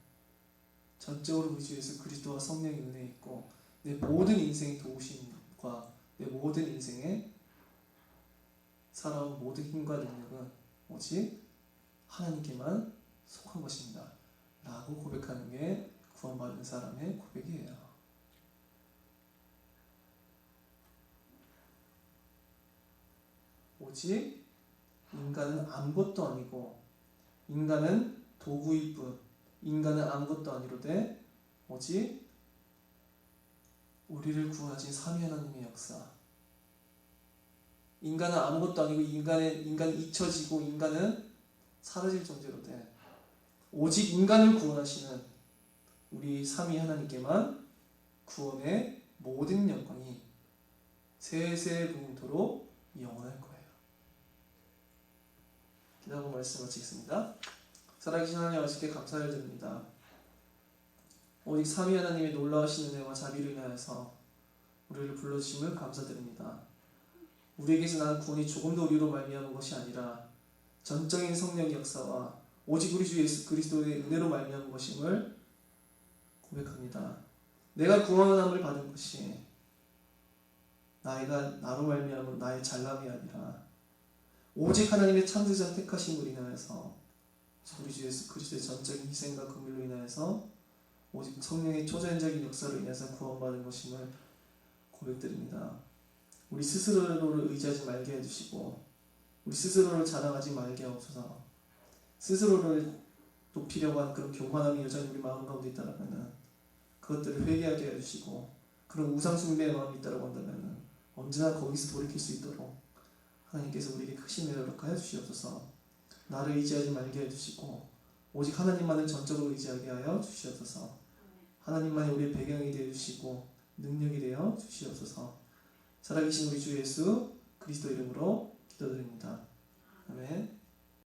전적으로 우리 주 예수 그리스도와 성령의 은혜에 있고 내 모든 인생의 도우심과 내 모든 인생에 살아온 모든 힘과 능력은 오직 하나님께만 속한 것입니다. 라고 고백하는 게 구원받은 사람의 고백이에요. 오직 인간은 아무것도 아니고 인간은 도구일 뿐 인간은 아무것도 아니로되 오직 우리를 구원하신 삼위 하나님의 역사. 인간은 아무것도 아니고 인간은 잊혀지고 인간은 사라질 존재로 돼 오직 인간을 구원하시는 우리 삼위 하나님께만 구원의 모든 영광이 세세 부흥토록 영원할 거예요. 기도하고 말씀 마치겠습니다. 살아계신 하나님 아버지께 감사를 드립니다. 오직 삼위 하나님의 놀라우신 은혜와 자비로 인하여서 우리를 불러주심을 감사드립니다. 우리에게서 나는 구원이 조금도 우리로 말미암은 것이 아니라 전적인 성령의 역사와 오직 우리 주 예수 그리스도의 은혜로 말미암은 것임을 고백합니다. 내가 구원함을 받은 것이 나로 말미암은 나의 잘남이 아니라 오직 하나님의 창조자 택하심으로 인하여서 우리 주 예수 그리스도의 전적인 희생과 긍휼로 인하여서 오직 성령의 초자연적인 역사로 인해서 구원받은 것임을 고백드립니다. 우리 스스로를 의지하지 말게 해주시고 우리 스스로를 자랑하지 말게 하옵소서. 스스로를 높이려고 하는 그런 교만함이 여전히 우리 마음 가운데 있다면 그것들을 회개하게 해주시고 그런 우상 숭배의 마음이 있다고 한다면 언제나 거기서 돌이킬 수 있도록 하나님께서 우리에게 크신 은혜를 허락하여 주시옵소서. 나를 의지하지 말게 해주시고 오직 하나님만을 전적으로 의지하게 하여 주시옵소서. 하나님만이 우리의 배경이 되어 주시고 능력이 되어 주시옵소서. 살아계신 우리 주 예수 그리스도 이름으로 기도드립니다. 아멘.